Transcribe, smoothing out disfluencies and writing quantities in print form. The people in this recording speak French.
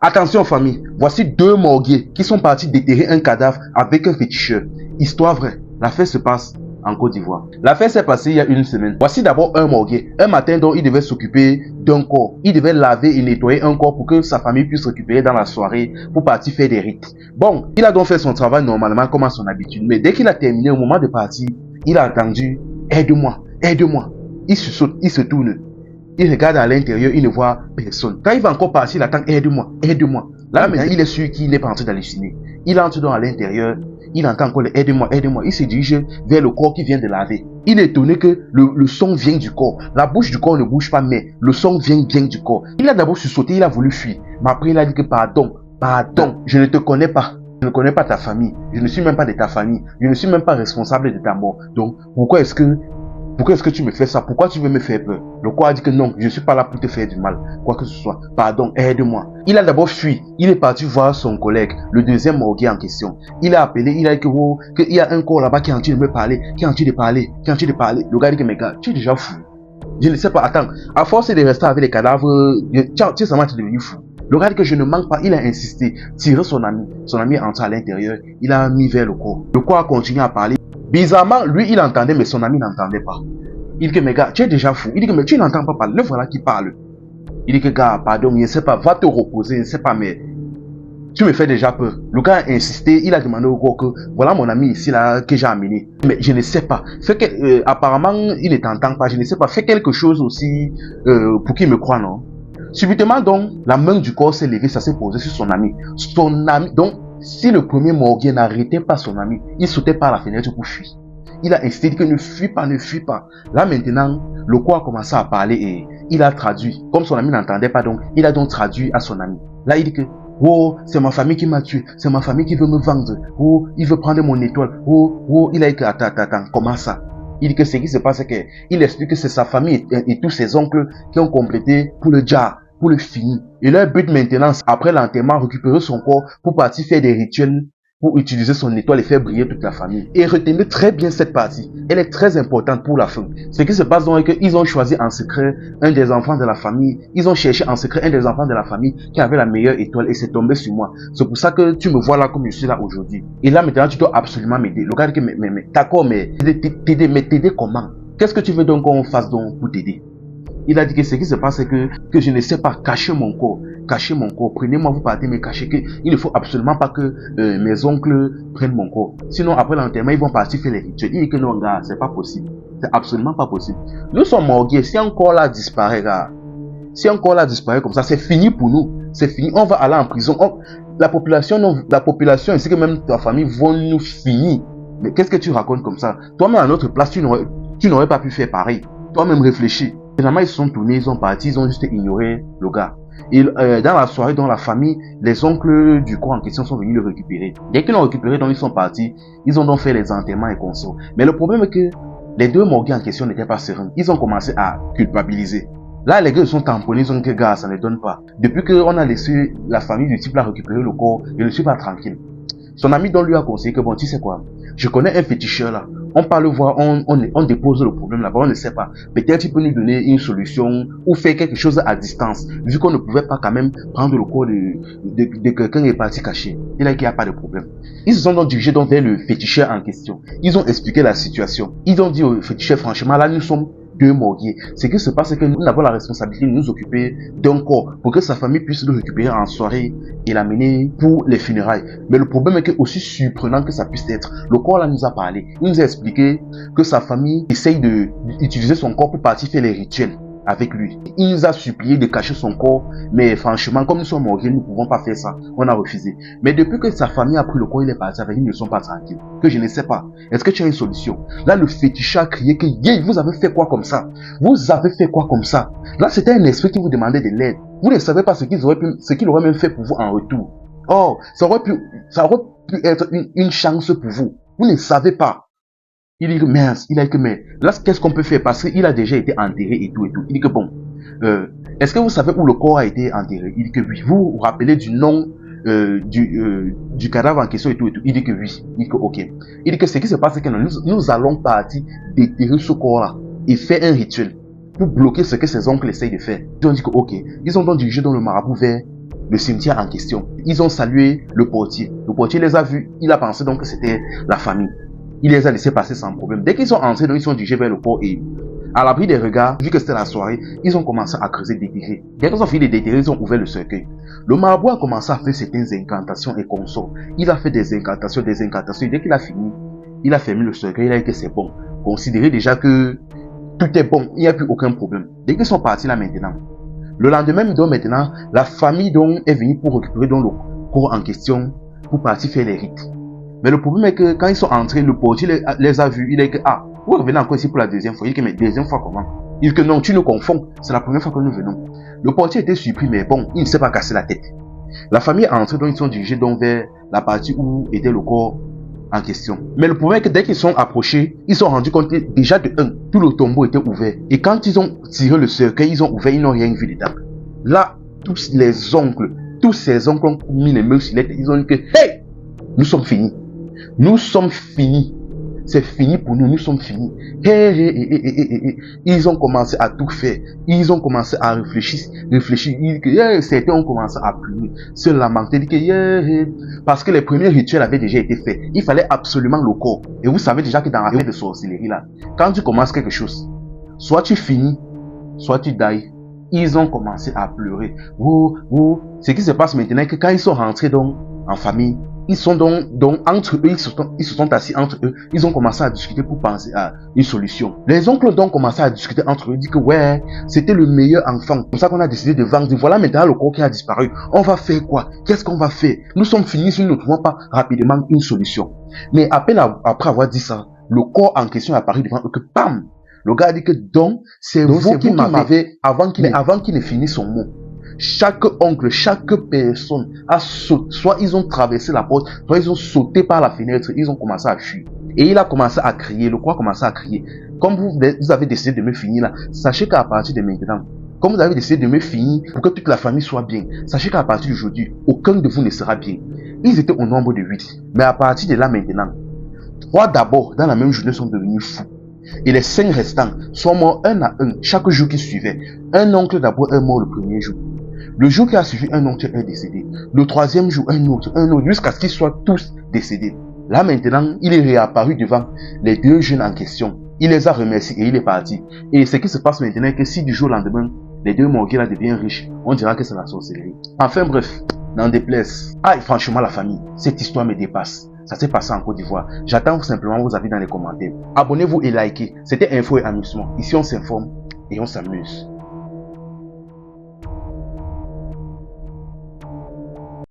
Attention famille, voici deux morguiers qui sont partis déterrer un cadavre avec un féticheur. Histoire vraie, l'affaire se passe en Côte d'Ivoire. L'affaire s'est passée il y a une semaine. Voici d'abord un morguier. Un matin donc il devait s'occuper d'un corps. Il devait laver et nettoyer un corps pour que sa famille puisse récupérer dans la soirée pour partir faire des rites. Bon, il a donc fait son travail normalement comme à son habitude. Mais dès qu'il a terminé, au moment de partir, il a entendu « Aide-moi, aide-moi ». Il se saute, il se tourne. Il regarde à l'intérieur, il ne voit personne. Quand il va encore partir, il attend « Aide-moi, aide-moi ». Là maintenant, il est sûr qu'il n'est pas en train d'halluciner. Il entre donc à l'intérieur, il entend encore le « Aide-moi, aide-moi ». Il se dirige vers le corps qui vient de laver. Il est étonné que le son vient du corps. La bouche du corps ne bouge pas, mais le son vient du corps. Il a d'abord sursauté, il a voulu fuir. Mais après, il a dit que pardon, je ne te connais pas. Je ne connais pas ta famille. Je ne suis même pas de ta famille. Je ne suis même pas responsable de ta mort. Donc, pourquoi est-ce que tu me fais ça? Pourquoi tu veux me faire peur? Le corps a dit que non, je ne suis pas là pour te faire du mal. Quoi que ce soit. Pardon, aide-moi. Il a d'abord fui. Il est parti voir son collègue, le deuxième morguier en question. Il a appelé, il a dit qu'il y a un corps là-bas qui est en train de me parler, qui est en train de parler. Le gars dit que, mais gars, tu es déjà fou. Je ne sais pas, attends. À force de rester avec les cadavres, tu es seulement devenu fou. Le gars dit que je ne manque pas, il a insisté. Tiré son ami. Son ami est entré à l'intérieur. Il a mis vers le corps. Le corps a continué à parler. Bizarrement, lui, il entendait, mais son ami n'entendait pas. Il dit que, mais gars, tu es déjà fou. Il dit que, mais tu n'entends pas parler. Le voilà qui parle. Il dit que, gars, pardon, je ne sais pas, va te reposer, je ne sais pas, mais tu me fais déjà peur. Le gars a insisté, il a demandé au gars que, voilà mon ami ici, là, que j'ai amené. Mais je ne sais pas. Apparemment, il ne t'entend pas, je ne sais pas. Fais quelque chose aussi, pour qu'il me croie, non? Subitement, donc, la main du corps s'est levée, ça s'est posé sur son ami. Son ami, donc, si le premier morguier n'arrêtait pas son ami, il sautait par la fenêtre pour fuir. Il a insisté que ne fuis pas, ne fuis pas. Là maintenant, le corps a commencé à parler et il a traduit. Comme son ami n'entendait pas, donc, il a donc traduit à son ami. Là, il dit que, oh, c'est ma famille qui m'a tué, c'est ma famille qui veut me vendre. Oh, il veut prendre mon étoile. Oh, il a dit que, attends, comment ça? Il dit que ce qui se passe, c'est qu'il explique que c'est sa famille et tous ses oncles qui ont complété pour le jar, pour le fini. Et leur but maintenant, après l'enterrement, récupérer son corps pour partir faire des rituels, pour utiliser son étoile et faire briller toute la famille. Et retenez très bien cette partie. Elle est très importante pour la fin. Ce qui se passe donc est qu'ils ont choisi en secret un des enfants de la famille. Ils ont cherché en secret un des enfants de la famille qui avait la meilleure étoile et c'est tombé sur moi. C'est pour ça que tu me vois là comme je suis là aujourd'hui. Et là maintenant, tu dois absolument m'aider. Le gars dit que, mais d'accord, mais t'aider comment? Qu'est-ce que tu veux donc qu'on fasse donc pour t'aider? Il a dit que ce qui se passe, c'est que je ne sais pas cacher mon corps. Prenez-moi, vous partez me cacher que il ne faut absolument pas que mes oncles prennent mon corps. Sinon, après l'enterrement, ils vont partir faire les rituels. Il dit que non, gars, c'est pas possible. C'est absolument pas possible. Nous sommes morgués. Si un corps là disparaît, gars, si un corps là disparaît comme ça, c'est fini pour nous. C'est fini. On va aller en prison. La population, ainsi que même ta famille vont nous finir. Mais qu'est-ce que tu racontes comme ça? Toi-même, à notre place, tu n'aurais pas pu faire pareil. Toi-même, réfléchis. Finalement, ils se sont tournés, ils sont partis, ils ont juste ignoré le gars. Et dans la soirée, dans la famille, les oncles du corps en question sont venus le récupérer. Dès qu'ils l'ont récupéré, donc ils sont partis. Ils ont donc fait les enterrements et consorts. Mais le problème est que les deux morguiers en question n'étaient pas sereins. Ils ont commencé à culpabiliser. Là, les gars sont tamponnés, ils ont dit que gars, ça ne donne pas. Depuis qu'on a laissé la famille du type là récupérer le corps, je ne suis pas tranquille. Son ami donc lui a conseillé que bon, tu sais quoi, je connais un féticheur là. On parle voir, on dépose le problème là-bas, on ne sait pas. Peut-être il peut nous donner une solution ou faire quelque chose à distance. Vu qu'on ne pouvait pas quand même prendre le corps de quelqu'un et partir caché. Il a dit qu'il n'y a pas de problème. Ils se sont donc dirigés donc vers le féticheur en question. Ils ont expliqué la situation. Ils ont dit au féticheur, franchement, là nous sommes deux morguiers. Ce qui se passe, c'est que nous avons la responsabilité de nous occuper d'un corps pour que sa famille puisse le récupérer en soirée et l'amener pour les funérailles. Mais le problème est que, aussi surprenant que ça puisse être, le corps là nous a parlé. Il nous a expliqué que sa famille essaye d'utiliser son corps pour partir faire les rituels avec lui. Il nous a supplié de cacher son corps, mais franchement, comme nous sommes morgués, nous ne pouvons pas faire ça. On a refusé. Mais depuis que sa famille a pris le corps, il est parti avec, ils ne sont pas tranquilles. Que je ne sais pas. Est-ce que tu as une solution? Là, le féticheur a crié que, yeah, vous avez fait quoi comme ça? Vous avez fait quoi comme ça? Là, c'était un esprit qui vous demandait de l'aide. Vous ne savez pas ce qu'il aurait même fait pour vous en retour. Oh, ça aurait pu être une chance pour vous. Vous ne savez pas. Il dit que mince, il a dit que mais là qu'est-ce qu'on peut faire parce qu'il a déjà été enterré et tout. Il dit que bon, est-ce que vous savez où le corps a été enterré? Il dit que oui. Vous vous rappelez du nom du cadavre en question et tout. Il dit que oui. Il dit que ok. Il dit que ce qui se passe c'est que nous allons partir déterrer ce corps-là et faire un rituel pour bloquer ce que ses oncles essayent de faire. Ils ont dit que ok. Ils ont donc dirigé dans le marabout vers le cimetière en question. Ils ont salué le portier. Le portier les a vus. Il a pensé donc que c'était la famille. Il les a laissés passer sans problème. Dès qu'ils sont entrés, donc, ils sont dirigés vers le corps et à l'abri des regards, vu que c'était la soirée, ils ont commencé à creuser, déterrer. Dès qu'ils ont fini de déterrer, ils ont ouvert le cercueil. Le marabout a commencé à faire certaines incantations et consorts. Il a fait des incantations. Dès qu'il a fini, il a fermé le cercueil. Il a dit que c'est bon. Considérez déjà que tout est bon. Il n'y a plus aucun problème. Dès qu'ils sont partis là maintenant, le lendemain, donc maintenant, la famille donc est venue pour récupérer donc le corps en question pour partir faire les rites. Mais le problème est que quand ils sont entrés, le portier les a vus. Il a dit que, ah, vous revenez encore ici pour la deuxième fois. Il dit que, mais deuxième fois comment? Il dit que non, tu nous confonds. C'est la première fois que nous venons. Le portier était surpris, mais bon, il ne s'est pas cassé la tête. La famille est entrée, donc ils sont dirigés donc vers la partie où était le corps en question. Mais le problème est que dès qu'ils sont approchés, ils se sont rendus compte que déjà de un, tout le tombeau était ouvert. Et quand ils ont tiré le cercueil, ils ont ouvert, ils n'ont rien vu dedans. Là, tous ces oncles ont mis les mains sur les têtes. Ils ont dit que, hey, nous sommes finis. Nous sommes finis. C'est fini pour nous, nous sommes finis. Ils ont commencé à tout faire. Ils ont commencé à réfléchir. Certains ont commencé à pleurer, se lamenter, parce que les premiers rituels avaient déjà été faits. Il fallait absolument le corps. Et vous savez déjà que dans la fête de sorcellerie là, quand tu commences quelque chose, soit tu finis, soit tu die. Ils ont commencé à pleurer. Ce qui se passe maintenant, c'est que quand ils sont rentrés donc en famille, ils sont donc entre eux, ils se sont assis entre eux, ils ont commencé à discuter pour penser à une solution. Les oncles ont donc commencé à discuter entre eux, dit que ouais, c'était le meilleur enfant. Comme ça qu'on a décidé de vendre. Voilà maintenant le corps qui a disparu. On va faire quoi? Qu'est-ce qu'on va faire? Nous sommes finis si nous ne trouvons pas rapidement une solution. Mais à peine après avoir dit ça, le corps en question est apparu devant eux que bam! Le gars a dit que donc, c'est vous qui m'avez, avant qu'il ne finisse son mot. Chaque oncle, chaque personne a sauté, soit ils ont traversé la porte, soit ils ont sauté par la fenêtre, ils ont commencé à fuir. Et il a commencé à crier, le corps a commencé à crier. Comme vous avez décidé de me finir là, sachez qu'à partir de maintenant, comme vous avez décidé de me finir pour que toute la famille soit bien, sachez qu'à partir d'aujourd'hui, aucun de vous ne sera bien. Ils étaient au nombre de 8. Mais à partir de là maintenant, 3 d'abord, dans la même journée, sont devenus fous. Et les 5 restants sont morts un à un, chaque jour qui suivait. Un oncle d'abord est mort le premier jour. Le jour qui a suivi, un oncle est décédé. Le troisième jour, un autre, jusqu'à ce qu'ils soient tous décédés. Là maintenant, il est réapparu devant les 2 jeunes en question. Il les a remerciés et il est parti. Et ce qui se passe maintenant est que si du jour au lendemain, les 2 morgues là deviennent riches, on dira que c'est la sorcellerie. Enfin bref, n'en déplaise. Ah, et franchement la famille, cette histoire me dépasse. Ça s'est passé en Côte d'Ivoire. J'attends simplement vos avis dans les commentaires. Abonnez-vous et likez. C'était Info et Amusement. Ici on s'informe et on s'amuse.